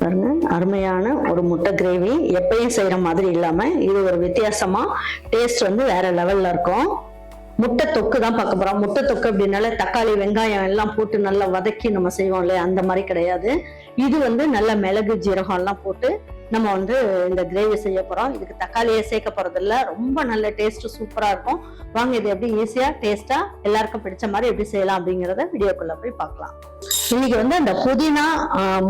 பாருங்க, அருமையான ஒரு முட்டை கிரேவி. எப்பயும் செய்யற மாதிரி இல்லாம இது ஒரு வித்தியாசமா டேஸ்ட் வந்து வேற லெவல்ல இருக்கும். முட்டை தொக்கு தான் பார்க்க போறோம். முட்டை தொக்கு அப்படின்னால தக்காளி வெங்காயம் எல்லாம் போட்டு நல்லா வதக்கி நம்ம செய்வோம் இல்லையா, அந்த மாதிரி கிடையாது. இது வந்து நல்ல மிளகு ஜீரகம் எல்லாம் போட்டு நம்ம வந்து இந்த கிரேவி செய்ய போறோம். இதுக்கு தக்காளியை சேர்க்க போறது இல்ல. ரொம்ப நல்ல டேஸ்ட் சூப்பரா இருக்கும். வாங்க இது எப்படி ஈஸியா டேஸ்டா எல்லாருக்கும் பிடிச்ச மாதிரி எப்படி செய்யலாம் அப்படிங்கறத வீடியோக்குள்ள போய் பார்க்கலாம். இன்னைக்கு வந்து அந்த புதினா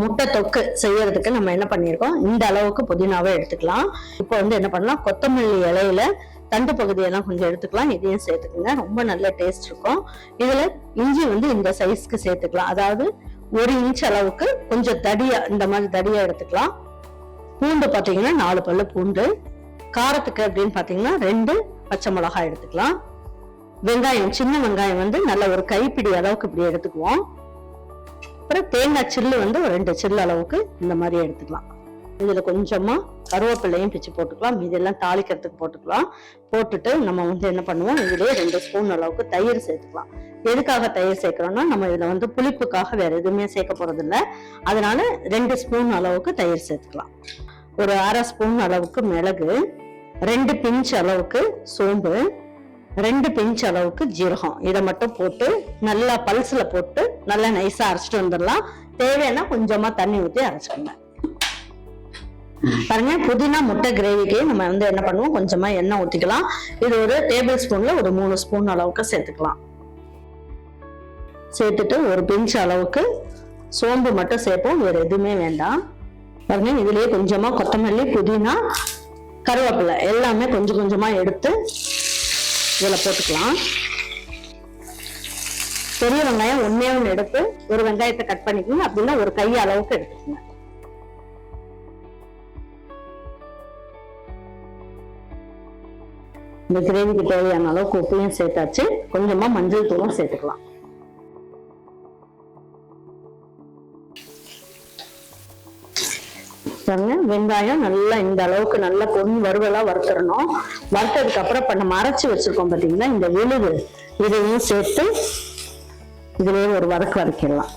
முட்டை தொக்கு செய்யறதுக்கு நம்ம என்ன பண்ணிருக்கோம், இந்த அளவுக்கு புதினாவை எடுத்துக்கலாம். இப்போ வந்து என்ன பண்ணலாம், கொத்தமல்லி இலையில தண்டு பகுதியெல்லாம் கொஞ்சம் எடுத்துக்கலாம். இதையும் சேர்த்துக்குங்க, ரொம்ப நல்ல டேஸ்ட் இருக்கும். இதுல இஞ்சி வந்து இந்த சைஸ்க்கு சேர்த்துக்கலாம். அதாவது 1 இன்ச் அளவுக்கு கொஞ்சம் தடியா, இந்த மாதிரி தடியா எடுத்துக்கலாம். பூண்டு பாத்தீங்கன்னா 4 பல்லு பூண்டு. காரத்துக்கு அப்படின்னு பாத்தீங்கன்னா 2 பச்சை மிளகாய் எடுத்துக்கலாம். வெங்காயம், சின்ன வெங்காயம் வந்து நல்ல ஒரு கைப்பிடி அளவுக்கு இப்படி எடுத்துக்குவோம். அப்புறம் தேங்காய் சில்லு வந்து ஒரு 2 சில்லு அளவுக்கு இந்த மாதிரி எடுத்துக்கலாம். இதுல கொஞ்சமா கருவேப்பிலையும் பிச்சு போட்டுக்கலாம். இதெல்லாம் தாளிக்கிறதுக்கு போட்டுக்கலாம். போட்டுட்டு நம்ம வந்து என்ன பண்ணுவோம், இதுலயே 2 ஸ்பூன் அளவுக்கு தயிர் சேர்த்துக்கலாம். எதுக்காக தயிர் சேர்க்கிறோம்னா, நம்ம இதுல வந்து புளிப்புக்காக வேற எதுவுமே சேர்க்க போறது இல்லை. அதனால 2 ஸ்பூன் அளவுக்கு தயிர் சேர்த்துக்கலாம். ஒரு 1/2 ஸ்பூன் அளவுக்கு மிளகு, 2 பிஞ்ச் அளவுக்கு சோம்பு, 2 பிஞ்ச் அளவுக்கு ஜீரகம். இதை மட்டும் போட்டு நல்லா பல்ஸ்ல போட்டு நல்லா நைஸா அரைச்சிட்டு வந்துடலாம். தேவையான கொஞ்சமா தண்ணி ஊற்றி அரைச்சிக்கோங்க. பாருங்க, புதினா முட்டை கிரேவிக்கு நம்ம வந்து என்ன பண்ணுவோம், கொஞ்சமா எண்ணெய் ஊத்திக்கலாம். இது ஒரு டேபிள் ஸ்பூன்ல ஒரு 3 ஸ்பூன் அளவுக்கு சேர்த்துக்கலாம். சேர்த்துட்டு ஒரு பிஞ்ச் அளவுக்கு சோம்பு மட்டும் சேர்ப்போம், வேற எதுவுமே வேண்டாம். பாருங்க, இதுலயே கொஞ்சமா கொத்தமல்லி, புதினா, கருவேப்பிலை எல்லாமே கொஞ்சம் கொஞ்சமா எடுத்து இதுல போட்டுக்கலாம். பெரிய வெங்காயம் 1 எடுத்து ஒரு வெங்காயத்தை கட் பண்ணிக்கணும். அப்படின்னா ஒரு கை அளவுக்கு எடுத்துக்கோங்க. இந்த கிரேவிக்கு தேவையான அளவுக்கு உப்பையும் சேர்த்தாச்சு. கொஞ்சமா மஞ்சள் தூளும் சேர்த்துக்கலாம். வெங்காயம் நல்லா இந்த அளவுக்கு நல்லா பொண்ணு வறுவலா வறுத்துடணும். வறுத்ததுக்கு அப்புறம் இப்ப நம்ம அரைச்சு வச்சிருக்கோம் பாத்தீங்கன்னா, இந்த விழுது இதையும் சேர்த்து இதுலயே ஒரு வதக்கிடலாம்.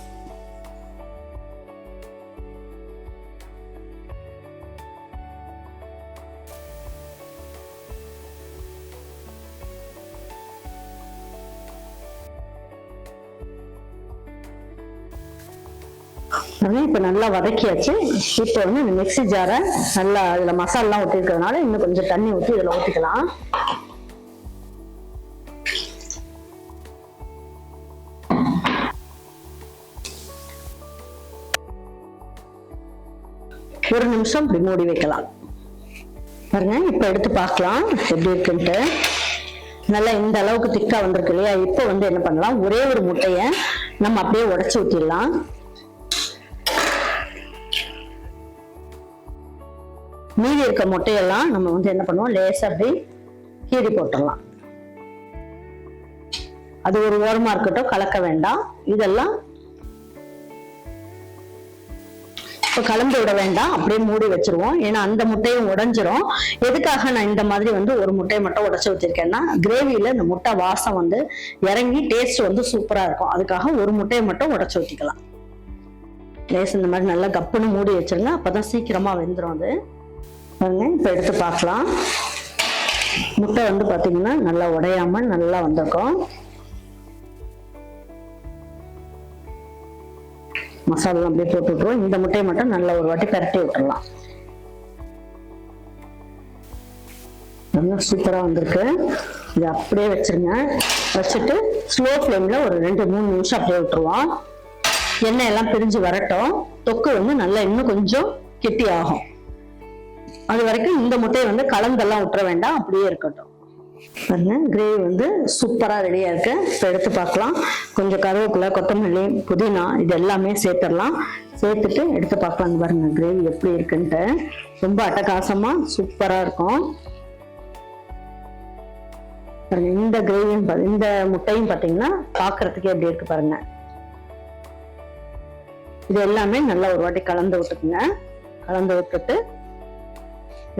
இப்ப நல்லா வதக்கியாச்சு. இப்ப வந்து இந்த மிக்ஸி ஜாரை நல்லா இதுல மசாலா ஊற்றி இருக்கிறதுனால இன்னும் கொஞ்சம் தண்ணி ஊற்றி இதுல ஊற்றிக்கலாம். ஒரு நிமிஷம் இப்படி மூடி வைக்கலாம். பாருங்க, இப்ப எடுத்து பார்க்கலாம் எப்படி இருக்குன்ட்டு. நல்லா இந்த அளவுக்கு திக்கா வந்திருக்கு இல்லையா. இப்ப வந்து என்ன பண்ணலாம், ஒரே ஒரு முட்டைய நம்ம அப்படியே உடைச்சு ஊத்திடலாம். மீதி இருக்க முட்டையெல்லாம் நம்ம வந்து என்ன பண்ணுவோம், லேசா அப்படி கீறி போட்டுடலாம். அது ஒரு ஓரமா இருக்கட்டும், கலக்க வேண்டாம். இதெல்லாம் இப்ப கலந்து விட வேண்டாம், அப்படியே மூடி வச்சிருவோம். ஏன்னா அந்த முட்டையும் உடைஞ்சிரும். எதுக்காக நான் இந்த மாதிரி வந்து ஒரு முட்டையை மட்டும் உடைச்சு வச்சிருக்கேன்னா, கிரேவியில இந்த முட்டை வாசம் வந்து இறங்கி டேஸ்ட் வந்து சூப்பரா இருக்கும். அதுக்காக ஒரு முட்டையை மட்டும் உடைச்சு ஊத்திக்கலாம். லேஸ் இந்த மாதிரி நல்லா கப்புன்னு மூடி வச்சிருங்க, அப்பதான் சீக்கிரமா வெந்துடும். அது இப்ப எடுத்து பார்க்கலாம். முட்டை வந்து பாத்தீங்கன்னா நல்லா உடையாம நல்லா வந்திருக்கும். மசாலா அப்படியே போட்டு விட்டுருவோம். இந்த முட்டையை மட்டும் நல்லா ஒரு வாட்டி பரட்டி விட்டுறலாம். நல்லா சூப்பரா வந்திருக்கு. இது அப்படியே வச்சிருங்க. வச்சுட்டு ஸ்லோ ஃப்ளேம்ல ஒரு 2-3 நிமிஷம் அப்படியே விட்டுருவோம். எண்ணெய் எல்லாம் பிரிஞ்சு வரட்டும். தொக்கு வந்து நல்லா இன்னும் கொஞ்சம் கெட்டி ஆகும். அது வரைக்கும் இந்த முட்டையை வந்து கலந்தெல்லாம் விட்டுற வேண்டாம், அப்படியே இருக்கட்டும். பாருங்க, கிரேவி வந்து சூப்பரா ரெடியா இருக்கு. இப்ப எடுத்து பார்க்கலாம். கொஞ்சம் கருவேப்பிலை, கொத்தமல்லி, புதினா இது எல்லாமே சேர்த்துடலாம். சேர்த்துட்டு எடுத்து பார்க்கலாம். பாருங்க கிரேவி எப்படி இருக்குன்ட்டு. ரொம்ப அட்டகாசமா சூப்பரா இருக்கும். இந்த கிரேவியும் இந்த முட்டையும் பாத்தீங்கன்னா பாக்குறதுக்கு எப்படி இருக்கு பாருங்க. இது எல்லாமே நல்லா ஒரு வாட்டி கலந்து விட்டுக்குங்க. கலந்து விட்டுட்டு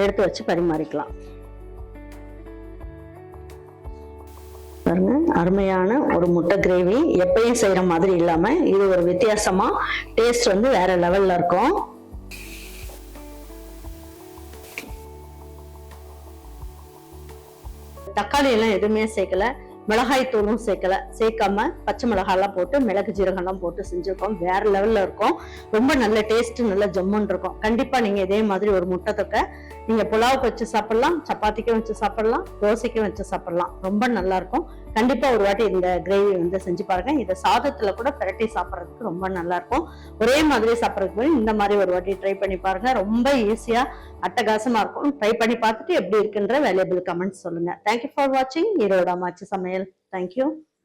எடுத்து வச்சு பரிமாறிக்கலாம். பாருங்க, அருமையான ஒரு முட்டை கிரேவி. எப்பயும் செய்யற மாதிரி இல்லாம இது ஒரு வித்தியாசமா டேஸ்ட் வந்து வேற லெவல்ல இருக்கும். தக்காளி எல்லாம் எதுவுமே சேர்க்கல, மிளகாய் தூளும் சேர்க்காம பச்சை மிளகாய் எல்லாம் போட்டு மிளகு ஜீரகம் எல்லாம் போட்டு செஞ்சிருக்கோம். வேற லெவல்ல இருக்கும். ரொம்ப நல்ல டேஸ்ட், நல்ல ஜம்முன்னு இருக்கும். கண்டிப்பா நீங்க இதே மாதிரி ஒரு முட்டை தொக்கை நீங்க புலாவுக்கு வச்சு சாப்பிடலாம், சப்பாத்திக்கும் வச்சு சாப்பிடலாம், தோசைக்கும் வச்சு சாப்பிடலாம். ரொம்ப நல்லா இருக்கும். கண்டிப்பா ஒரு வாட்டி இந்த கிரேவி வந்து செஞ்சு பாருங்க. இதை சாதத்துல கூட பிரட்டி சாப்பிட்றதுக்கு ரொம்ப நல்லா இருக்கும். ஒரே மாதிரி சாப்பிட்றதுக்கு இந்த மாதிரி ஒரு வாட்டி ட்ரை பண்ணி பாருங்க. ரொம்ப ஈஸியா அட்டகாசமா இருக்கும். ட்ரை பண்ணி பார்த்துட்டு எப்படி இருக்குன்ற வேல்யூபிள் கமெண்ட்ஸ் சொல்லுங்க. தேங்க்யூ ஃபார் வாட்சிங் ஈரோடு அம்மாச்சி சமையல். தேங்க்யூ.